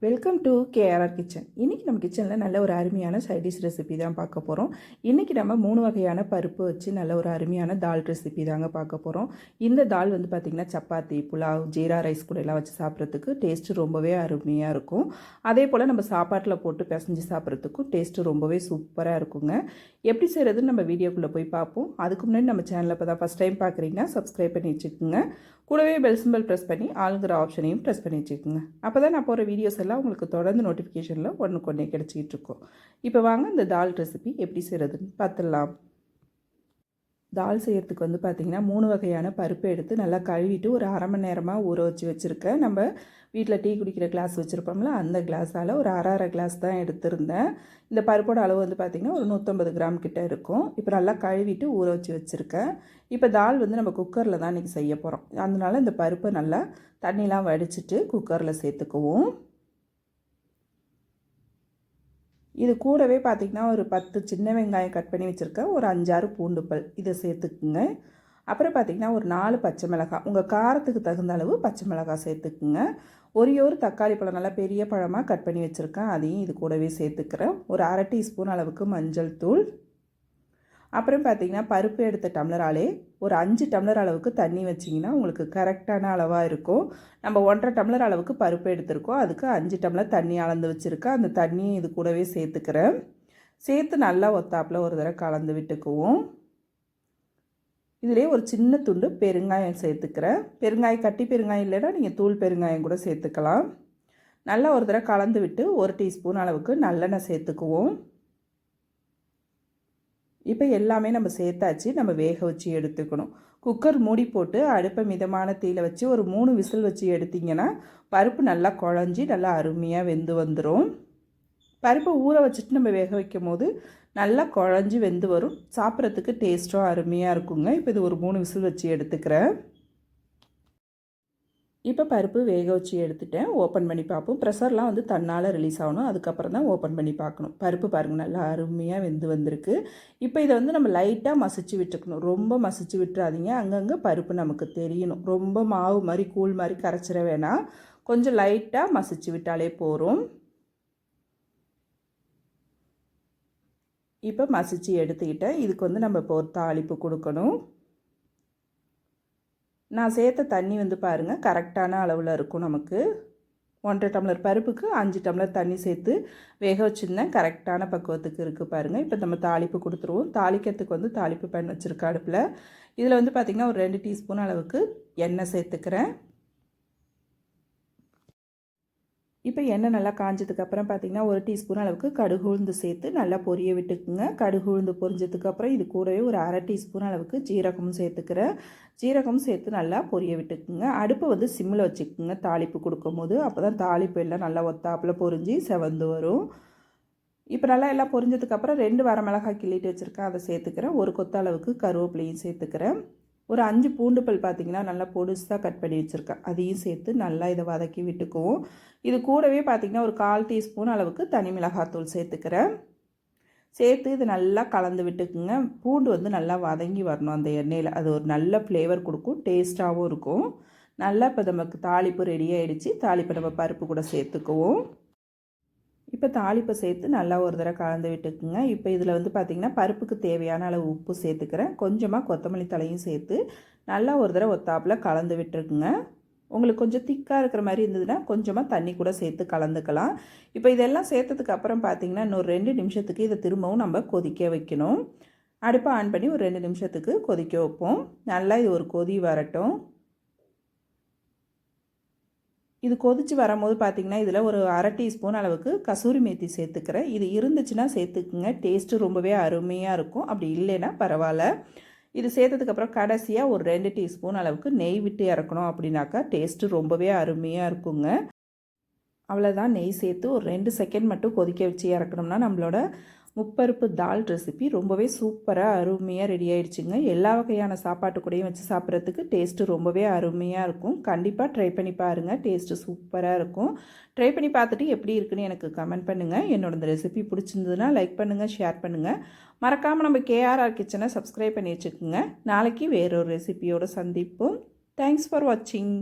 Welcome to KRR kitchen. இன்றைக்கி நம்ம கிச்சனில் நல்ல ஒரு அருமையான சைடிஷ் ரெசிபி தான் பார்க்க போகிறோம். இன்றைக்கி நம்ம 3 வகையான பருப்பு வச்சு நல்ல ஒரு அருமையான தால் ரெசிபி தாங்க பார்க்க போகிறோம். இந்த தால் வந்து பார்த்திங்கன்னா சப்பாத்தி, புலாவ், ஜீரா ரைஸ் கூட எல்லாம் வச்சு சாப்பிட்றதுக்கு டேஸ்ட்டு ரொம்பவே அருமையாக இருக்கும். அதே போல் நம்ம சாப்பாட்டில் போட்டு பிசைஞ்சு சாப்பிட்றதுக்கும் டேஸ்ட்டு ரொம்பவே சூப்பராக இருக்குங்க. எப்படி செய்கிறதுன்னு நம்ம வீடியோக்குள்ளே போய் பார்ப்போம். அதுக்கு முன்னாடி நம்ம சேனலில் இப்போ தான் ஃபஸ்ட் டைம் பார்க்குறீங்கன்னா சப்ஸ்கிரைப் பண்ணி வச்சுக்கோங்க. கூடவே பெல் சிம்பல் ப்ரெஸ் பண்ணி ஆளுங்கிற ஆப்ஷனையும் ப்ரெஸ் பண்ணி வச்சுக்கோங்க. அப்போ தான் நான் போகிற வீடியோஸ் எல்லாம் உங்களுக்கு தொடர்ந்து நோட்டிஃபிகேஷனில் ஒன்றுக்கு கிடச்சிக்கிட்டு இருக்கும். இப்போ வாங்க இந்த தால் ரெசிபி எப்படி செய்கிறதுன்னு பார்த்துடலாம். தால் செய்கிறதுக்கு வந்து பார்த்திங்கன்னா 3 வகையான பருப்பு எடுத்து நல்லா கழுவிட்டு ஒரு அரை மணி நேரமாக ஊற வச்சு வச்சுருக்கேன். நம்ம வீட்டில் டீ குடிக்கிற கிளாஸ் வச்சுருப்போம்ல, அந்த கிளாஸால் ஒரு அரை கிளாஸ் தான் எடுத்திருந்தேன். இந்த பருப்போட அளவு வந்து பார்த்திங்கன்னா ஒரு 150 கிராம் கிட்ட இருக்கும். இப்போ நல்லா கழுவிட்டு ஊற வச்சு வச்சுருக்கேன். இப்போ தால் வந்து நம்ம குக்கரில் தான் இன்றைக்கி செய்ய போகிறோம். அதனால இந்த பருப்பை நல்லா தண்ணிலாம் வடிச்சிட்டு குக்கரில் சேர்த்துக்குவோம். இது கூடவே பார்த்திங்கன்னா ஒரு 10 சின்ன வெங்காயம் கட் பண்ணி வச்சுருக்கேன். ஒரு 5-6 பூண்டு பல் இதை சேர்த்துக்குங்க. அப்புறம் பார்த்திங்கன்னா ஒரு 4 பச்சை மிளகாய், உங்கள் காரத்துக்கு தகுந்த அளவு பச்சை மிளகாய் சேர்த்துக்குங்க. ஒரு தக்காளி பழம் நல்லா பெரிய பழமாக கட் பண்ணி வச்சுருக்கேன், அதையும் இது கூடவே சேர்த்துக்கிறேன். ஒரு அரை டீஸ்பூன் அளவுக்கு மஞ்சள் தூள். அப்புறம் பார்த்திங்கன்னா பருப்பு எடுத்த டம்ளராலே ஒரு 5 டம்ளர் அளவுக்கு தண்ணி வச்சிங்கன்னா உங்களுக்கு கரெக்டான அளவாக இருக்கும். நம்ம 1.5 டம்ளர் அளவுக்கு பருப்பு எடுத்திருக்கோம், அதுக்கு 5 டம்ளர் தண்ணி அளந்து வச்சுருக்கேன். அந்த தண்ணியை இது கூடவே சேர்த்துக்கிறேன். சேர்த்து நல்லா ஒத்தாப்பில் ஒரு தடவை கலந்து விட்டுக்குவோம். இதிலே ஒரு சின்ன துண்டு பெருங்காயம் சேர்த்துக்கிறேன். பெருங்காயம் கட்டி பெருங்காயம் இல்லைன்னா நீங்கள் தூள் பெருங்காயம் கூட சேர்த்துக்கலாம். நல்லா ஒரு தடவை கலந்து விட்டு 1 டீஸ்பூன் அளவுக்கு நல்லெண்ணெய் சேர்த்துக்குவோம். இப்போ எல்லாமே நம்ம சேர்த்தாச்சு. நம்ம வேக வச்சு எடுத்துக்கணும். குக்கர் மூடி போட்டு அடுப்பை மிதமான தீயில் வச்சு ஒரு 3 விசில் வச்சு எடுத்திங்கன்னா பருப்பு நல்லா குழஞ்சி நல்லா அருமையாக வெந்து வந்துடும். பருப்பை ஊற வச்சுட்டு நம்ம வேக வைக்கும் போது நல்லா குழஞ்சி வெந்து வரும். சாப்பிட்றதுக்கு டேஸ்ட்டும் அருமையாக இருக்குங்க. இப்போ இது ஒரு 3 விசில் வச்சு எடுத்துக்கிறேன். இப்போ பருப்பு வேக வச்சு எடுத்துட்டேன். ஓப்பன் பண்ணி பார்ப்போம். ப்ரெஷர்லாம் வந்து தன்னால் ரிலீஸ் ஆகணும், அதுக்கப்புறம் தான் ஓப்பன் பண்ணி பார்க்கணும். பருப்பு பாருங்கள் நல்லா அருமையாக வெந்து வந்திருக்கு. இப்போ இதை வந்து நம்ம லைட்டாக மசிச்சு விட்டுக்கணும். ரொம்ப மசிச்சு விட்டுறாதீங்க, அங்கங்கே பருப்பு நமக்கு தெரியணும். ரொம்ப மாவு மாதிரி கூழ் மாதிரி கரைச்சிட வேணாம், கொஞ்சம் லைட்டாக மசிச்சு விட்டாலே போதும். இப்போ மசிச்சு எடுத்துக்கிட்டேன். இதுக்கு வந்து நம்ம இப்போ ஒரு தாளிப்பு கொடுக்கணும். நான் சேர்த்த தண்ணி வந்து பாருங்கள் கரெக்டான அளவில் இருக்கும். நமக்கு 1.5 டம்ளர் பருப்புக்கு 5 டம்ளர் தண்ணி சேர்த்து வேக வச்சுருந்தேன். கரெக்டான பக்குவத்துக்கு இருக்குது பாருங்கள். இப்போ நம்ம தாளிப்பு கொடுத்துருவோம். தாளிக்கிறதுக்கு வந்து தாளிப்பு பேன் வச்சுருக்க அடுப்பில் இதில் வந்து பார்த்திங்கன்னா ஒரு 2 டீஸ்பூன் அளவுக்கு எண்ணெய் சேர்த்துக்கிறேன். இப்போ எண்ணெய் நல்லா காஞ்சதுக்கப்புறம் பார்த்திங்கன்னா 1 டீஸ்பூன் அளவுக்கு கடுகு உளுந்து சேர்த்து நல்லா பொரிய விட்டுக்குங்க. கடுகு உளுந்து பொரிஞ்சதுக்கப்புறம் இது கூடவே ஒரு அரை டீஸ்பூன் அளவுக்கு ஜீரகமும் சேர்த்துக்கிறேன். ஜீரகமும் சேர்த்து நல்லா பொரிய விட்டுக்குங்க. அடுப்பை வந்து சிம்மில் வச்சுக்குங்க தாளிப்பு கொடுக்கும்போது. அப்போ தான் தாளிப்பு எல்லாம் நல்லா ஒத்தாப்பில் பொரிஞ்சு செவந்து வரும். இப்போ நல்லா எல்லாம் பொரிஞ்சதுக்கப்புறம் 2 வரமிளகாய் கிள்ளிட்டு வச்சுருக்கேன், அதை சேர்த்துக்கிறேன். ஒரு கொத்த அளவுக்கு கருவேப்பிலையும் சேர்த்துக்கிறேன். ஒரு 5 பூண்டு பல் பார்த்திங்கன்னா நல்லா பொடுசாக கட் பண்ணி வச்சுருக்கேன், அதையும் சேர்த்து நல்லா இதை வதக்கி விட்டுக்குவோம். இது கூடவே பார்த்திங்கன்னா ஒரு 1/4 டீஸ்பூன் அளவுக்கு தனி மிளகாத்தூள் சேர்த்துக்கிறேன். சேர்த்து இது நல்லா கலந்து விட்டுக்குங்க. பூண்டு வந்து நல்லா வதங்கி வரணும் அந்த எண்ணெயில், அது ஒரு நல்ல ஃப்ளேவர் கொடுக்கும், டேஸ்ட்டாகவும் இருக்கும். நல்லா இப்போ நமக்கு தாளிப்பு ரெடி ஆகிடுச்சு. தாளிப்பை நம்ம பருப்பு கூட சேர்த்துக்குவோம். இப்போ தாளிப்பை சேர்த்து நல்லா ஒரு தடவை கலந்து விட்டுக்குங்க. இப்போ இதில் வந்து பார்த்திங்கன்னா பருப்புக்கு தேவையான அளவு உப்பு சேர்த்துக்கிறேன். கொஞ்சமாக கொத்தமல்லி தலையும் சேர்த்து நல்லா ஒரு தடவை ஒத்தாப்பில் கலந்து விட்டுருக்குங்க. உங்களுக்கு கொஞ்சம் திக்காக இருக்கிற மாதிரி இருந்ததுன்னா கொஞ்சமாக தண்ணி கூட சேர்த்து கலந்துக்கலாம். இப்போ இதெல்லாம் சேர்த்ததுக்கு அப்புறம் பார்த்திங்கன்னா இன்னொரு 2 நிமிஷத்துக்கு இதை திரும்பவும் நம்ம கொதிக்க வைக்கணும். அடுப்பை ஆன் பண்ணி ஒரு 2 நிமிஷத்துக்கு கொதிக்க வைப்போம். நல்லா இது ஒரு கொதி வரட்டும். இது கொதித்து வரும்போது பார்த்திங்கன்னா இதில் ஒரு அரை டீஸ்பூன் அளவுக்கு கசூரி மேத்தி சேர்த்துக்கிறேன். இது இருந்துச்சுன்னா சேர்த்துக்குங்க, டேஸ்ட்டு ரொம்பவே அருமையாக இருக்கும். அப்படி இல்லைன்னா பரவாயில்ல. இது சேர்த்ததுக்கப்புறம் கடைசியாக ஒரு 2 டீஸ்பூன் அளவுக்கு நெய் விட்டு இறக்கணும். அப்படின்னாக்கா டேஸ்ட்டு ரொம்பவே அருமையாக இருக்குங்க. அவ்வளோதான், நெய் சேர்த்து ஒரு 2 செகண்ட் மட்டும் கொதிக்க வச்சு இறக்கணும்னா நம்மளோட முப்பருப்பு தால் ரெசிபி ரொம்பவே சூப்பராக அருமையாக ரெடி ஆகிடுச்சுங்க. எல்லா வகையான சாப்பாட்டு கூடயும் வச்சு சாப்பிட்றதுக்கு டேஸ்ட்டு ரொம்பவே அருமையாக இருக்கும். கண்டிப்பாக ட்ரை பண்ணி பாருங்கள், டேஸ்ட்டு சூப்பராக இருக்கும். ட்ரை பண்ணி பார்த்துட்டு எப்படி இருக்குன்னு எனக்கு கமெண்ட் பண்ணுங்கள். என்னோட இந்த ரெசிபி பிடிச்சிருந்ததுன்னா லைக் பண்ணுங்கள், ஷேர் பண்ணுங்கள். மறக்காமல் நம்ம கேஆர்ஆர் கிச்சனை சப்ஸ்கிரைப் பண்ணி வச்சுக்கோங்க. நாளைக்கு வேறொரு ரெசிபியோடு சந்திப்போம். தேங்க்ஸ் ஃபார் வாட்சிங்.